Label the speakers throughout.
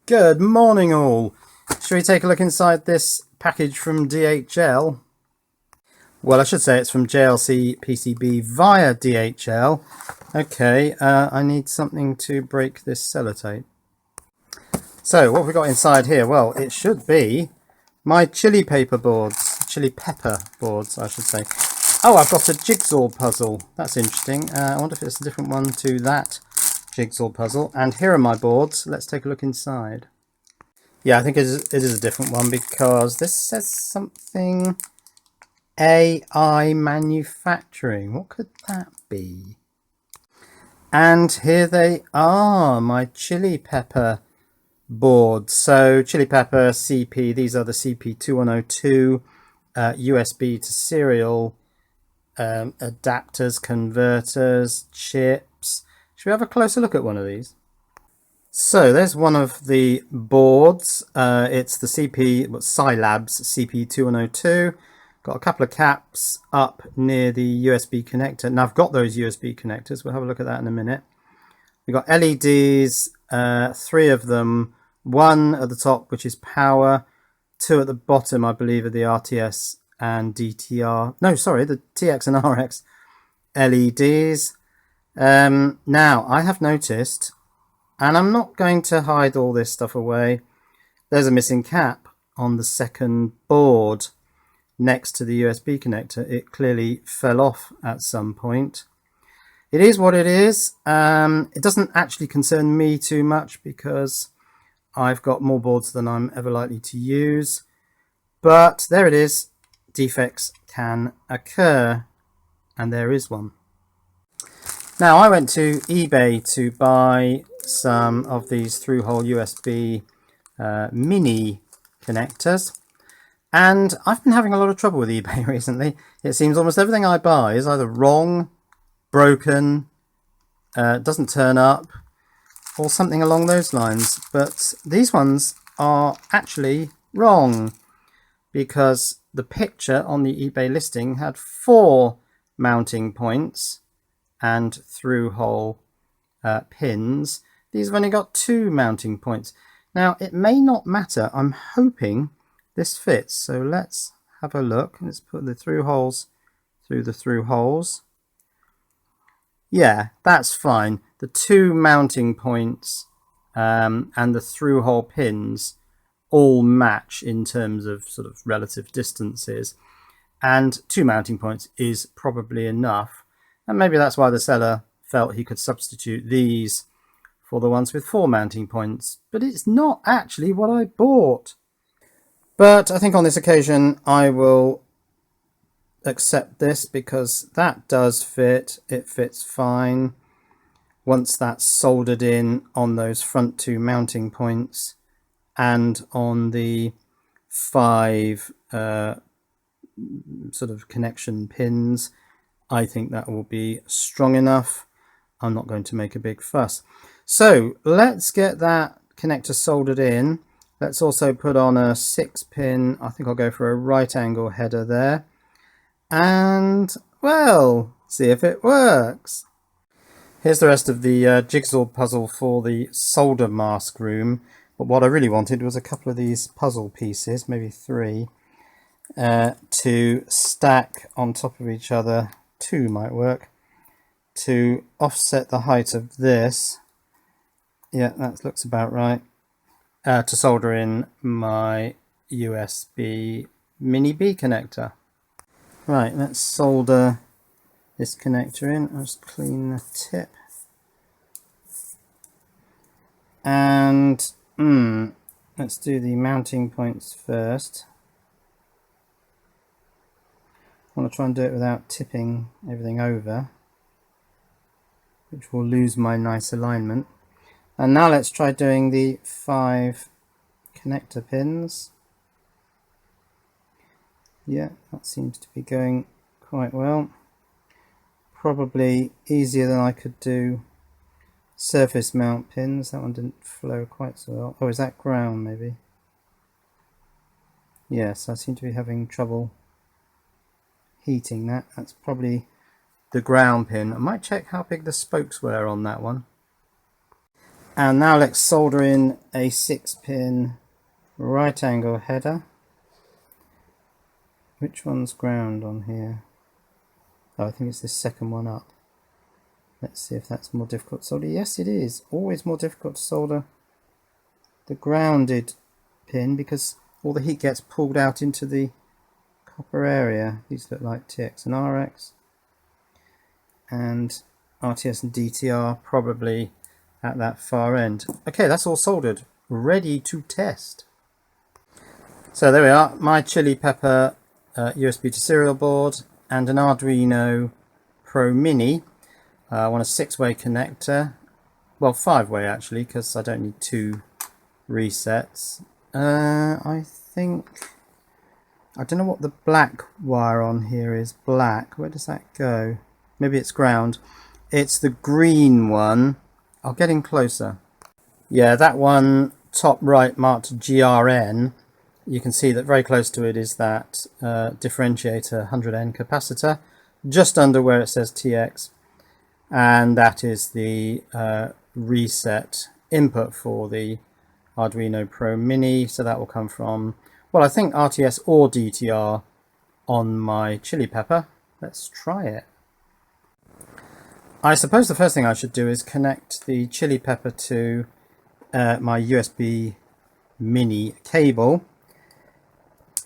Speaker 1: Good morning all. Shall we take a look inside this package from DHL? Well, I should say it's from JLCPCB via DHL. Okay, I need something to break this sellotape. So what have we got inside here? Well, it should be my chili pepper boards, I should say. Oh, I've got a jigsaw puzzle. That's interesting. I wonder if it's a different one to that jigsaw puzzle. And here are my boards. Let's take a look inside. Yeah, I think it is a different one because this says something AI manufacturing. What could that be? And here they are, my chili pepper boards. So Chilli Pepper CP, these are the CP2102 USB to serial adapters, converters, chips. Should we have a closer look at one of these? So there's one of the boards. It's the Scilabs CP2102. Got a couple of caps up near the USB connector. Now I've got those USB connectors. We'll have a look at that in a minute. We've got LEDs, 3 of them. 1 at the top, which is power. 2 at the bottom, I believe, are the RTS and DTR. No, sorry, the TX and RX LEDs. Now, I have noticed, and I'm not going to hide all this stuff away, there's a missing cap on the second board next to the USB connector. It clearly fell off at some point. It is what it is. It doesn't actually concern me too much because I've got more boards than I'm ever likely to use. But there it is. Defects can occur, and there is one. Now, I went to eBay to buy some of these through-hole USB mini connectors, and I've been having a lot of trouble with eBay recently. It seems almost everything I buy is either wrong, broken, doesn't turn up, or something along those lines. But these ones are actually wrong because the picture on the eBay listing had 4 mounting points and through-hole pins. These have only got 2 mounting points. Now, it may not matter. I'm hoping this fits. So let's have a look. Let's put the through holes through the through holes. Yeah, that's fine. The 2 mounting points and the through hole pins all match in terms of sort of relative distances. And 2 mounting points is probably enough. And maybe that's why the seller felt he could substitute these for the ones with 4 mounting points. But it's not actually what I bought. But I think on this occasion I will accept this because that does fit. It fits fine once that's soldered in on those front 2 mounting points and on the 5 sort of connection pins. I think that will be strong enough. I'm not going to make a big fuss. So let's get that connector soldered in. Let's also put on a 6-pin. I think I'll go for a right angle header there. And, well, see if it works. Here's the rest of the jigsaw puzzle for the solder mask room. But what I really wanted was a couple of these puzzle pieces, maybe 3, to stack on top of each other. 2 might work, to offset the height of this. Yeah, that looks about right. To solder in my USB mini B connector. Right, let's solder this connector in. I'll just clean the tip. And let's do the mounting points first. I want to try and do it without tipping everything over, which will lose my nice alignment. And now let's try doing the 5 connector pins. Yeah, that seems to be going quite well. Probably easier than I could do surface mount pins. That one didn't flow quite so well. Oh, is that ground maybe? Yes, I seem to be having trouble heating that. That's probably the ground pin. I might check how big the spokes were on that one. And now let's solder in a 6-pin right angle header. Which one's ground on here? Oh, I think it's this second one up. Let's see if that's more difficult to solder. Yes, it is. Always more difficult to solder the grounded pin because all the heat gets pulled out into the copper area. These look like TX and RX. And RTS and DTR probably at that far end. Okay, that's all soldered. Ready to test. So there we are. My Chilli Pepper USB to serial board and an Arduino Pro Mini. I want a 6-way connector. Well, 5-way actually, because I don't need 2 resets. I don't know what the black wire on here is. Black. Where does that go? Maybe it's ground. It's the green one. I'll get in closer. Yeah, that one top right marked GRN. You can see that very close to it is that differentiator 100N capacitor, just under where it says TX. And that is the reset input for the Arduino Pro Mini. So that will come from, well, I think RTS or DTR on my Chilli Pepper. Let's try it. I suppose the first thing I should do is connect the Chilli Pepper to my USB Mini cable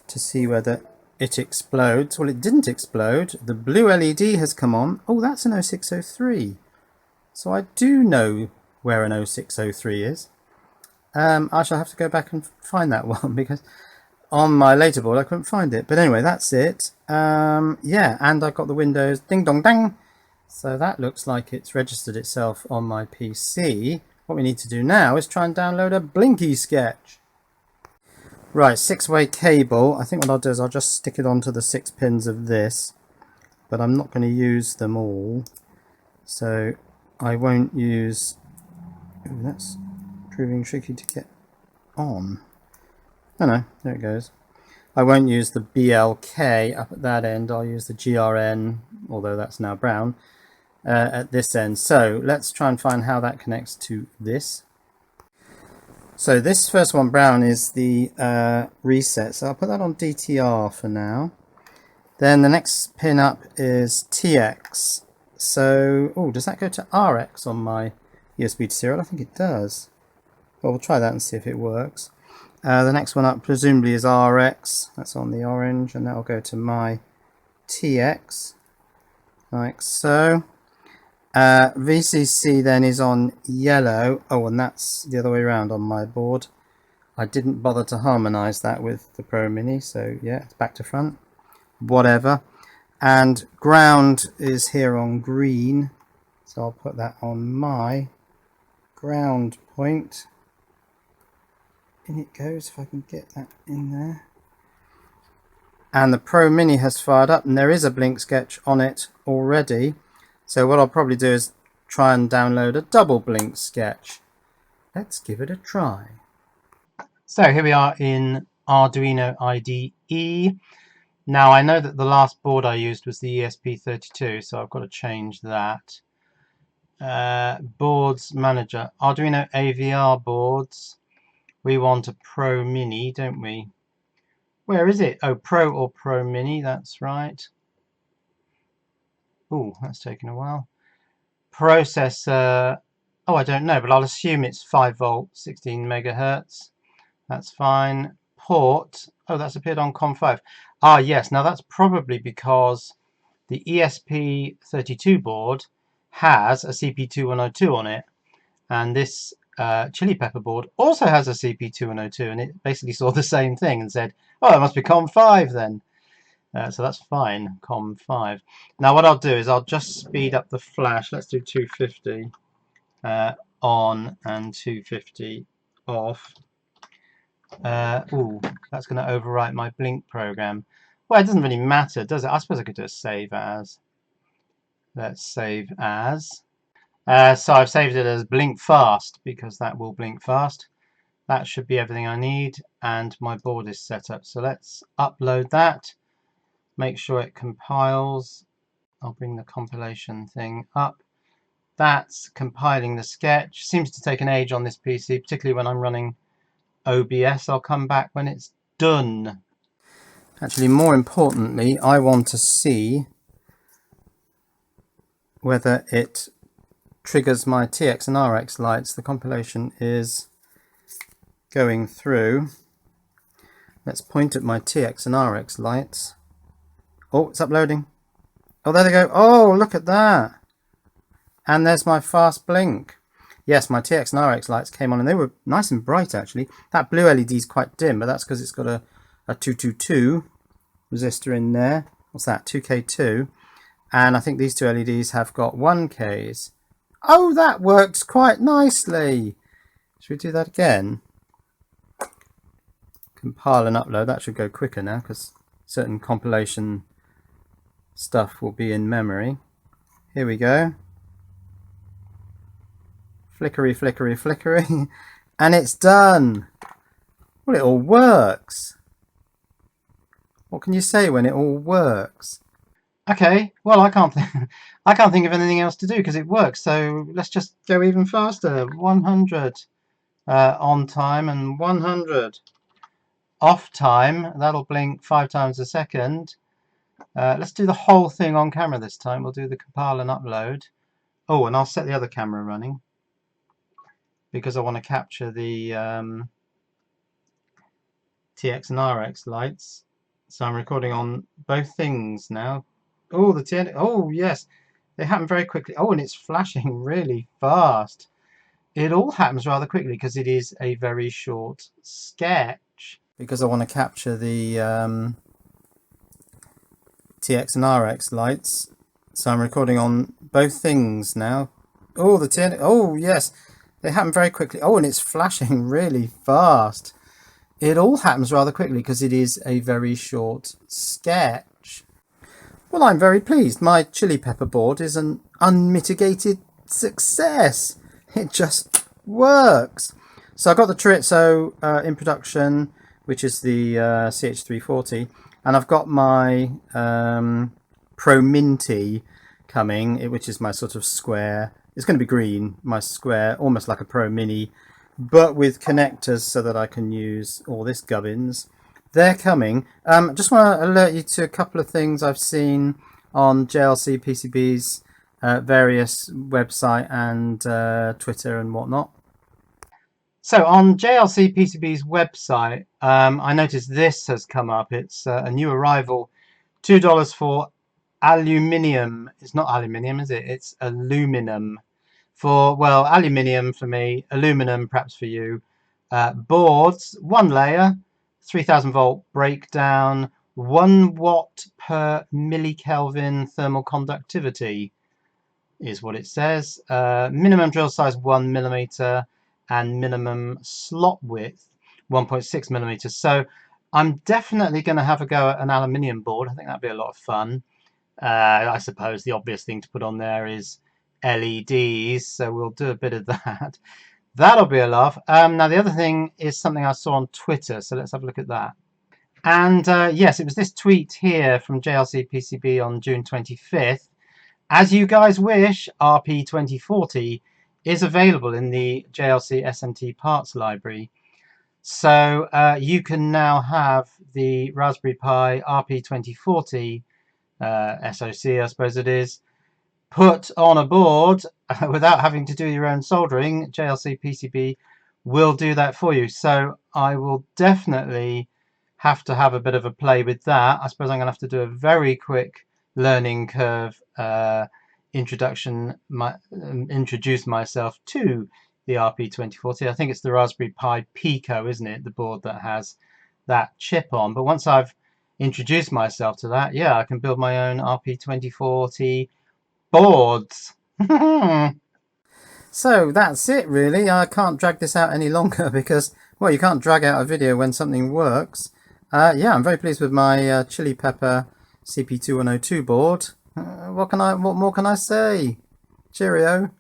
Speaker 1: to see whether it explodes. Well, it didn't explode. The blue LED has come on. Oh, that's an 0603. So I do know where an 0603 is. I shall have to go back and find that one because on my later board I couldn't find it. But anyway, that's it. Yeah, and I've got the Windows ding dong dang. So that looks like it's registered itself on my PC. What we need to do now is try and download a Blinky sketch. Right, 6-way cable. I think what I'll do is I'll just stick it onto the 6 pins of this, but I'm not going to use them all. So I won't use... Ooh, that's proving tricky to get on. Oh no, there it goes. I won't use the BLK up at that end. I'll use the GRN, although that's now brown, at this end. So let's try and find how that connects to this. So this first one, brown, is the reset. So I'll put that on DTR for now. Then the next pin up is TX. So, oh, does that go to RX on my USB to serial? I think it does. Well, we'll try that and see if it works. The next one up presumably is RX. That's on the orange, and that will go to my TX, like so. VCC then is on yellow. Oh, and that's the other way around on my board. I didn't bother to harmonize that with the Pro Mini, so yeah, it's back to front. Whatever. And ground is here on green, so I'll put that on my ground point. In it goes, if I can get that in there. And the Pro Mini has fired up, and there is a blink sketch on it already. So what I'll probably do is try and download a double blink sketch. Let's give it a try. So here we are in Arduino IDE. Now I know that the last board I used was the ESP32, so I've got to change that. Boards manager, Arduino AVR boards. We want a Pro Mini, don't we? Where is it? Oh, Pro or Pro Mini, that's right. Oh, that's taken a while. Processor, oh, I don't know, but I'll assume it's 5 volt, 16 megahertz. That's fine. Port, oh, that's appeared on COM5. Ah, yes, now that's probably because the ESP32 board has a CP2102 on it, and this Chilli Pepper board also has a CP2102, and it basically saw the same thing and said, oh, it must be COM5 then. So that's fine, COM5. Now what I'll do is I'll just speed up the flash. Let's do 250 on and 250 off. Ooh, that's going to overwrite my blink program. Well, it doesn't really matter, does it? I suppose I could do a save as. Let's save as. So I've saved it as blink fast because that will blink fast. That should be everything I need, and my board is set up. So let's upload that. Make sure it compiles. I'll bring the compilation thing up. That's compiling the sketch. Seems to take an age on this PC, particularly when I'm running OBS. I'll come back when it's done. Actually, more importantly, I want to see whether it triggers my TX and RX lights. The compilation is going through. Let's point at my TX and RX lights. Oh, it's uploading. Oh, there they go. Oh, look at that. And there's my fast blink. Yes, my TX and RX lights came on and they were nice and bright actually. That blue LED is quite dim, but that's because it's got a 222 resistor in there. What's that? 2K2. And I think these two LEDs have got 1Ks. Oh, that works quite nicely. Should we do that again? Compile and upload. That should go quicker now because certain compilation stuff will be in memory. Here we go. Flickery, flickery, flickery. And it's done. Well, it all works. What can you say when it all works? Okay, well, I can't think of anything else to do because it works. So let's just go even faster. 100 on time and 100 off time. That'll blink 5 times a second. Let's do the whole thing on camera this time. We'll do the compile and upload. Oh, and I'll set the other camera running because I want to capture the TX and RX lights. So I'm recording on both things now. Oh, the TN. Oh, yes, they happen very quickly. Oh, and it's flashing really fast. It all happens rather quickly because it is a very short sketch. Because I want to capture the TX and RX lights, so I'm recording on both things now. Oh, the TN. Oh, yes, they happen very quickly. Oh, and it's flashing really fast. It all happens rather quickly because it is a very short sketch. Well, I'm very pleased. My Chilli Pepper board is an unmitigated success. It just works. So I got the Chorizo in production, which is the CH340, and I've got my Pro Minty coming, which is my sort of square. It's going to be green, my square, almost like a Pro Mini, but with connectors so that I can use all this gubbins. They're coming. Just want to alert you to a couple of things I've seen on JLCPCB's various website and Twitter and whatnot. So on JLCPCB's website, I noticed this has come up. It's a new arrival, $2 for aluminium. It's not aluminium, is it? It's aluminum. For, well, aluminium for me, aluminum perhaps for you. Boards, one layer, 3000 volt breakdown, 1 watt per millikelvin thermal conductivity is what it says. Minimum drill size 1 millimeter and minimum slot width 1.6 millimeters. So I'm definitely going to have a go at an aluminium board. I think that'd be a lot of fun. I suppose the obvious thing to put on there is LEDs, so we'll do a bit of that. That'll be a laugh. Now the other thing is something I saw on Twitter, so let's have a look at that. And yes, it was this tweet here from JLCPCB on June 25th. As you guys wish, RP2040 is available in the JLC SMT parts library. So you can now have the Raspberry Pi RP2040 SoC, I suppose it is, put on a board without having to do your own soldering. JLC PCB will do that for you. So I will definitely have to have a bit of a play with that. I suppose I'm going to have to do a very quick learning curve introduce myself to the RP2040. I think it's the Raspberry Pi Pico, isn't it? The board that has that chip on. But once I've introduced myself to that, yeah, I can build my own RP2040 boards. So that's it really. I can't drag this out any longer because, well, you can't drag out a video when something works. Yeah, I'm very pleased with my Chilli Pepper CP2102 board. What more can I say? Cheerio.